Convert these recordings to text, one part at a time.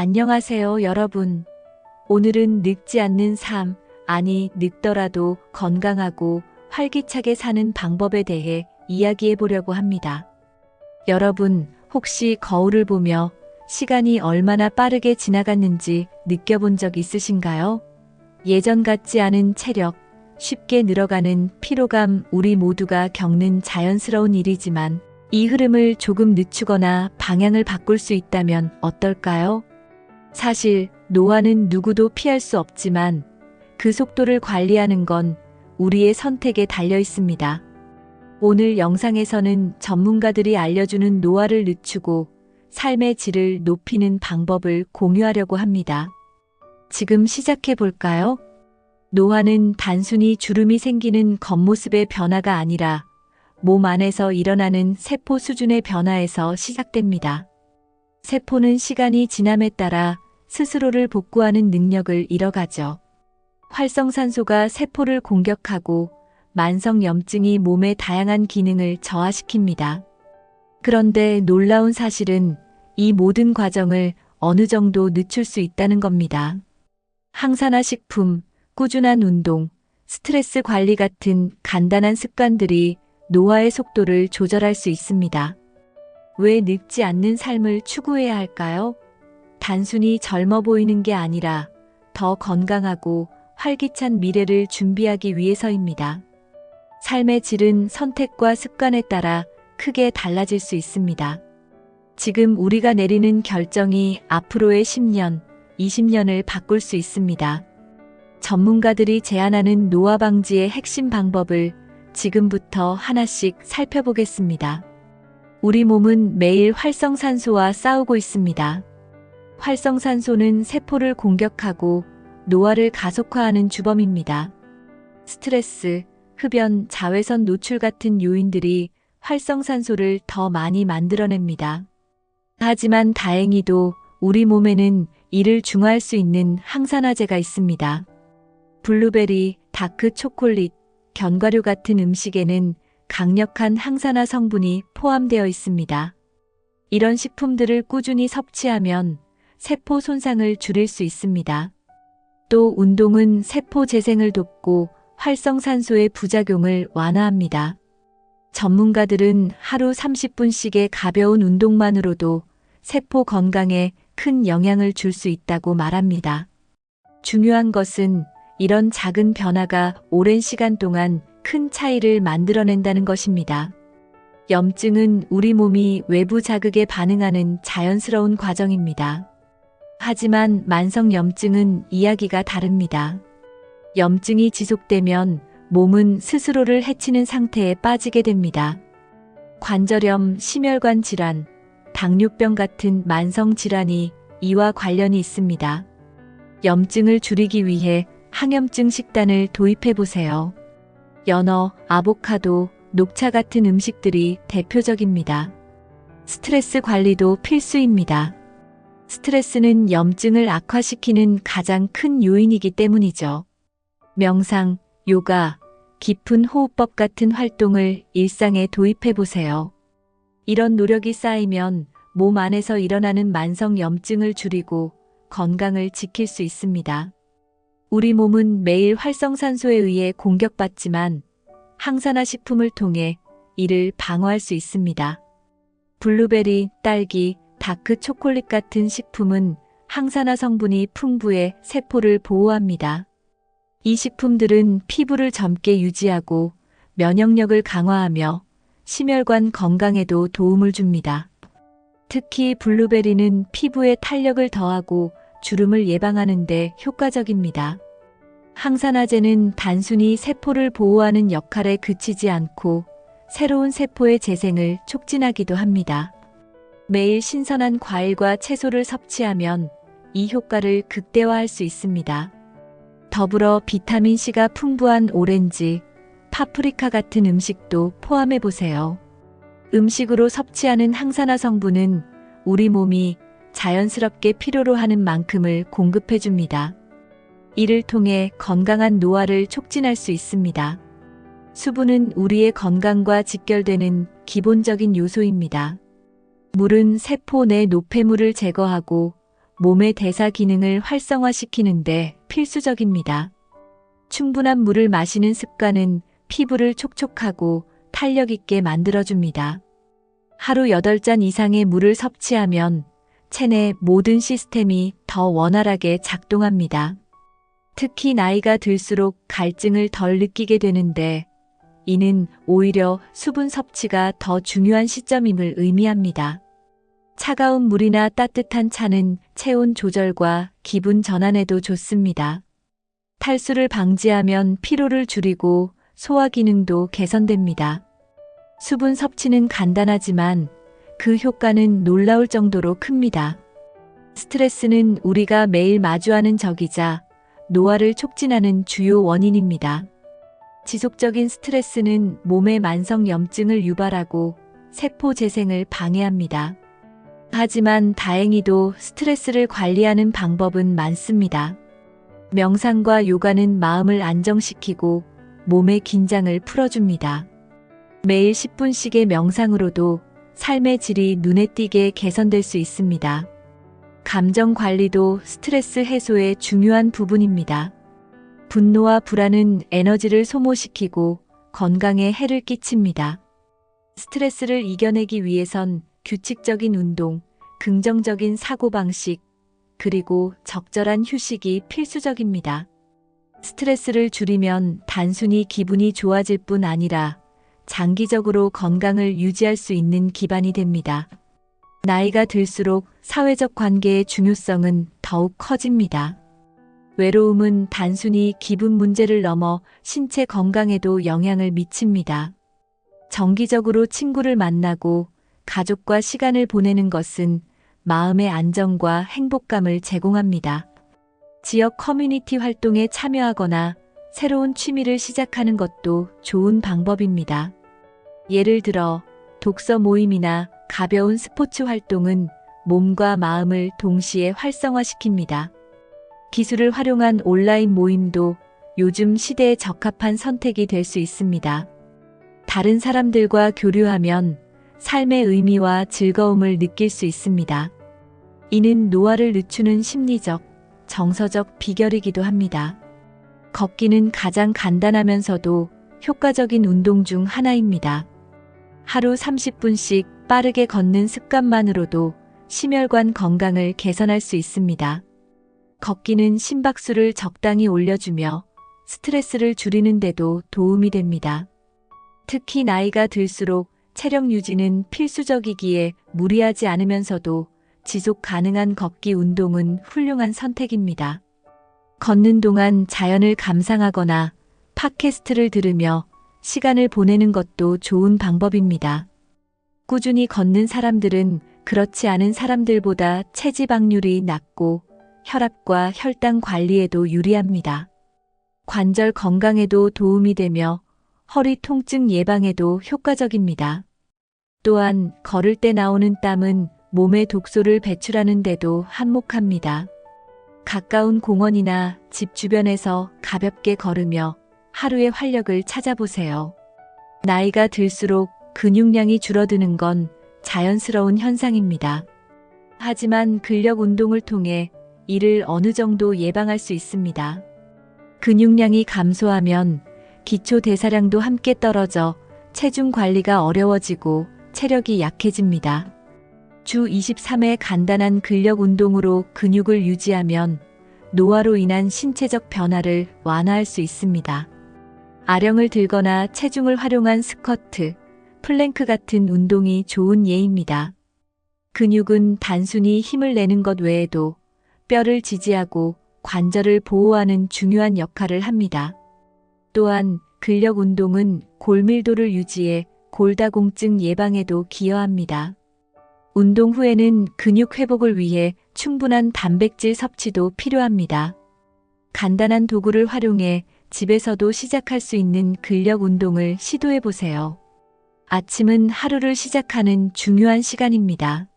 안녕하세요, 여러분. 오늘은 늙지 않는 삶, 아니, 늙더라도 건강하고 활기차게 사는 방법에 대해 이야기해 보려고 합니다. 여러분, 혹시 거울을 보며 시간이 얼마나 빠르게 지나갔는지 느껴본 적 있으신가요? 예전 같지 않은 체력, 쉽게 늘어가는 피로감, 우리 모두가 겪는 자연스러운 일이지만 이 흐름을 조금 늦추거나 방향을 바꿀 수 있다면 어떨까요? 사실 노화는 누구도 피할 수 없지만 그 속도를 관리하는 건 우리의 선택에 달려 있습니다. 오늘 영상에서는 전문가들이 알려주는 노화를 늦추고 삶의 질을 높이는 방법을 공유하려고 합니다. 지금 시작해 볼까요? 노화는 단순히 주름이 생기는 겉모습의 변화가 아니라 몸 안에서 일어나는 세포 수준의 변화에서 시작됩니다. 세포는 시간이 지남에 따라 스스로를 복구하는 능력을 잃어가죠. 활성산소가 세포를 공격하고 만성염증이 몸의 다양한 기능을 저하시킵니다. 그런데 놀라운 사실은 이 모든 과정을 어느 정도 늦출 수 있다는 겁니다. 항산화 식품, 꾸준한 운동, 스트레스 관리 같은 간단한 습관들이 노화의 속도를 조절할 수 있습니다. 왜 늙지 않는 삶을 추구해야 할까요? 단순히 젊어 보이는 게 아니라 더 건강하고 활기찬 미래를 준비하기 위해서입니다. 삶의 질은 선택과 습관에 따라 크게 달라질 수 있습니다. 지금 우리가 내리는 결정이 앞으로의 10년, 20년을 바꿀 수 있습니다. 전문가들이 제안하는 노화 방지의 핵심 방법을 지금부터 하나씩 살펴보겠습니다. 우리 몸은 매일 활성산소와 싸우고 있습니다. 활성산소는 세포를 공격하고 노화를 가속화하는 주범입니다. 스트레스, 흡연, 자외선 노출 같은 요인들이 활성산소를 더 많이 만들어냅니다. 하지만 다행히도 우리 몸에는 이를 중화할 수 있는 항산화제가 있습니다. 블루베리, 다크 초콜릿, 견과류 같은 음식에는 강력한 항산화 성분이 포함되어 있습니다. 이런 식품들을 꾸준히 섭취하면 세포 손상을 줄일 수 있습니다. 또 운동은 세포 재생을 돕고 활성산소의 부작용을 완화합니다. 전문가들은 하루 30분씩의 가벼운 운동만으로도 세포 건강에 큰 영향을 줄 수 있다고 말합니다. 중요한 것은 이런 작은 변화가 오랜 시간 동안 큰 차이를 만들어낸다는 것입니다. 염증은 우리 몸이 외부 자극에 반응하는 자연스러운 과정입니다. 하지만 만성염증은 이야기가 다릅니다. 염증이 지속되면 몸은 스스로를 해치는 상태에 빠지게 됩니다. 관절염, 심혈관 질환, 당뇨병 같은 만성 질환이 이와 관련이 있습니다. 염증을 줄이기 위해 항염증 식단을 도입해 보세요. 연어, 아보카도, 녹차 같은 음식들이 대표적입니다. 스트레스 관리도 필수입니다. 스트레스는 염증을 악화시키는 가장 큰 요인이기 때문이죠. 명상, 요가, 깊은 호흡법 같은 활동을 일상에 도입해 보세요. 이런 노력이 쌓이면 몸 안에서 일어나는 만성 염증을 줄이고 건강을 지킬 수 있습니다. 우리 몸은 매일 활성산소에 의해 공격받지만 항산화 식품을 통해 이를 방어할 수 있습니다. 블루베리, 딸기, 다크 초콜릿 같은 식품은 항산화 성분이 풍부해 세포를 보호합니다. 이 식품들은 피부를 젊게 유지하고 면역력을 강화하며 심혈관 건강에도 도움을 줍니다. 특히 블루베리는 피부에 탄력을 더하고 주름을 예방하는 데 효과적입니다. 항산화제는 단순히 세포를 보호하는 역할에 그치지 않고 새로운 세포의 재생을 촉진하기도 합니다. 매일 신선한 과일과 채소를 섭취하면 이 효과를 극대화할 수 있습니다. 더불어 비타민C가 풍부한 오렌지, 파프리카 같은 음식도 포함해 보세요. 음식으로 섭취하는 항산화 성분은 우리 몸이 자연스럽게 필요로 하는 만큼을 공급해 줍니다. 이를 통해 건강한 노화를 촉진할 수 있습니다. 수분은 우리의 건강과 직결되는 기본적인 요소입니다. 물은 세포 내 노폐물을 제거하고 몸의 대사 기능을 활성화시키는데 필수적입니다. 충분한 물을 마시는 습관은 피부를 촉촉하고 탄력 있게 만들어줍니다. 하루 8잔 이상의 물을 섭취하면 체내 모든 시스템이 더 원활하게 작동합니다. 특히 나이가 들수록 갈증을 덜 느끼게 되는데 이는 오히려 수분 섭취가 더 중요한 시점임을 의미합니다. 차가운 물이나 따뜻한 차는 체온 조절과 기분 전환에도 좋습니다. 탈수를 방지하면 피로를 줄이고 소화 기능도 개선됩니다. 수분 섭취는 간단하지만 그 효과는 놀라울 정도로 큽니다. 스트레스는 우리가 매일 마주하는 적이자 노화를 촉진하는 주요 원인입니다. 지속적인 스트레스는 몸의 만성 염증을 유발하고 세포 재생을 방해합니다. 하지만 다행히도 스트레스를 관리하는 방법은 많습니다. 명상과 요가는 마음을 안정시키고 몸의 긴장을 풀어줍니다. 매일 10분씩의 명상으로도 삶의 질이 눈에 띄게 개선될 수 있습니다. 감정 관리도 스트레스 해소의 중요한 부분입니다. 분노와 불안은 에너지를 소모시키고 건강에 해를 끼칩니다. 스트레스를 이겨내기 위해선 규칙적인 운동, 긍정적인 사고방식, 그리고 적절한 휴식이 필수적입니다. 스트레스를 줄이면 단순히 기분이 좋아질 뿐 아니라 장기적으로 건강을 유지할 수 있는 기반이 됩니다. 나이가 들수록 사회적 관계의 중요성은 더욱 커집니다. 외로움은 단순히 기분 문제를 넘어 신체 건강에도 영향을 미칩니다. 정기적으로 친구를 만나고 가족과 시간을 보내는 것은 마음의 안정과 행복감을 제공합니다. 지역 커뮤니티 활동에 참여하거나 새로운 취미를 시작하는 것도 좋은 방법입니다. 예를 들어 독서 모임이나 가벼운 스포츠 활동은 몸과 마음을 동시에 활성화시킵니다. 기술을 활용한 온라인 모임도 요즘 시대에 적합한 선택이 될 수 있습니다. 다른 사람들과 교류하면 삶의 의미와 즐거움을 느낄 수 있습니다. 이는 노화를 늦추는 심리적, 정서적 비결이기도 합니다. 걷기는 가장 간단하면서도 효과적인 운동 중 하나입니다. 하루 30분씩 빠르게 걷는 습관만으로도 심혈관 건강을 개선할 수 있습니다. 걷기는 심박수를 적당히 올려주며 스트레스를 줄이는 데도 도움이 됩니다. 특히 나이가 들수록 체력 유지는 필수적이기에 무리하지 않으면서도 지속 가능한 걷기 운동은 훌륭한 선택입니다. 걷는 동안 자연을 감상하거나 팟캐스트를 들으며 시간을 보내는 것도 좋은 방법입니다. 꾸준히 걷는 사람들은 그렇지 않은 사람들보다 체지방률이 낮고 혈압과 혈당 관리에도 유리합니다. 관절 건강에도 도움이 되며 허리 통증 예방에도 효과적입니다. 또한 걸을 때 나오는 땀은 몸에 독소를 배출하는 데도 한몫합니다. 가까운 공원이나 집 주변에서 가볍게 걸으며 하루의 활력을 찾아보세요. 나이가 들수록 근육량이 줄어드는 건 자연스러운 현상입니다. 하지만 근력 운동을 통해 이를 어느 정도 예방할 수 있습니다. 근육량이 감소하면 기초 대사량도 함께 떨어져 체중 관리가 어려워지고 체력이 약해집니다. 주 23회 간단한 근력 운동으로 근육을 유지하면 노화로 인한 신체적 변화를 완화할 수 있습니다. 아령을 들거나 체중을 활용한 스쿼트, 플랭크 같은 운동이 좋은 예입니다. 근육은 단순히 힘을 내는 것 외에도 뼈를 지지하고 관절을 보호하는 중요한 역할을 합니다. 또한 근력 운동은 골밀도를 유지해 골다공증 예방에도 기여합니다. 운동 후에는 근육 회복을 위해 충분한 단백질 섭취도 필요합니다. 간단한 도구를 활용해 집에서도 시작할 수 있는 근력 운동을 시도해 보세요. 아침은 하루를 시작하는 중요한 시간입니다.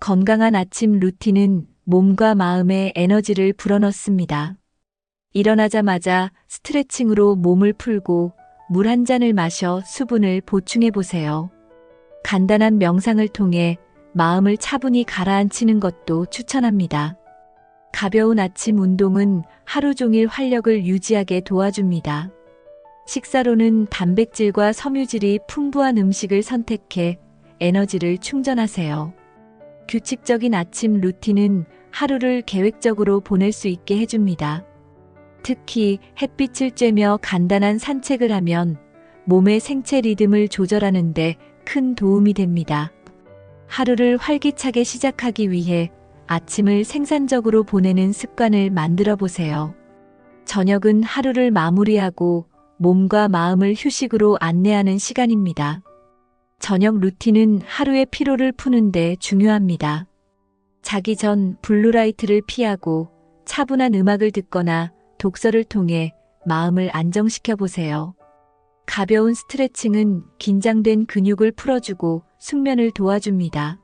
건강한 아침 루틴은 몸과 마음에 에너지를 불어넣습니다. 일어나자마자 스트레칭으로 몸을 풀고 물 한 잔을 마셔 수분을 보충해 보세요. 간단한 명상을 통해 마음을 차분히 가라앉히는 것도 추천합니다. 가벼운 아침 운동은 하루 종일 활력을 유지하게 도와줍니다. 식사로는 단백질과 섬유질이 풍부한 음식을 선택해 에너지를 충전하세요. 규칙적인 아침 루틴은 하루를 계획적으로 보낼 수 있게 해줍니다. 특히 햇빛을 쬐며 간단한 산책을 하면 몸의 생체 리듬을 조절하는 데 큰 도움이 됩니다. 하루를 활기차게 시작하기 위해 아침을 생산적으로 보내는 습관을 만들어 보세요. 저녁은 하루를 마무리하고 몸과 마음을 휴식으로 안내하는 시간입니다. 저녁 루틴은 하루의 피로를 푸는데 중요합니다. 자기 전 블루라이트를 피하고 차분한 음악을 듣거나 독서를 통해 마음을 안정시켜 보세요. 가벼운 스트레칭은 긴장된 근육을 풀어주고 숙면을 도와줍니다.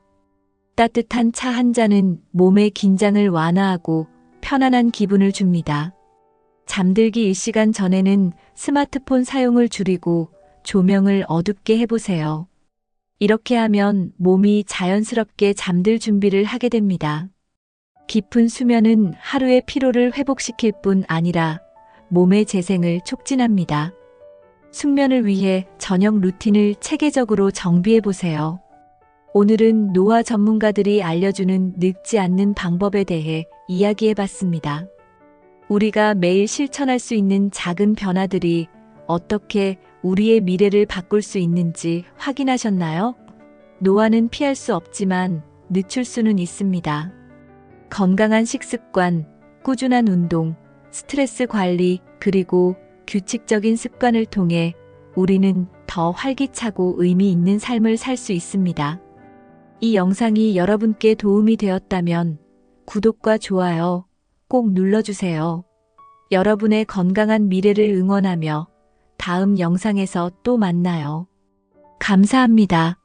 따뜻한 차 한 잔은 몸의 긴장을 완화하고 편안한 기분을 줍니다. 잠들기 1시간 전에는 스마트폰 사용을 줄이고 조명을 어둡게 해보세요. 이렇게 하면 몸이 자연스럽게 잠들 준비를 하게 됩니다. 깊은 수면은 하루의 피로를 회복시킬 뿐 아니라 몸의 재생을 촉진합니다. 숙면을 위해 저녁 루틴을 체계적으로 정비해 보세요. 오늘은 노화 전문가들이 알려주는 늙지 않는 방법에 대해 이야기해 봤습니다. 우리가 매일 실천할 수 있는 작은 변화들이 어떻게 우리의 미래를 바꿀 수 있는지 확인하셨나요? 노화는 피할 수 없지만 늦출 수는 있습니다. 건강한 식습관, 꾸준한 운동, 스트레스 관리, 그리고 규칙적인 습관을 통해 우리는 더 활기차고 의미 있는 삶을 살 수 있습니다. 이 영상이 여러분께 도움이 되었다면 구독과 좋아요 꼭 눌러주세요. 여러분의 건강한 미래를 응원하며 다음 영상에서 또 만나요. 감사합니다.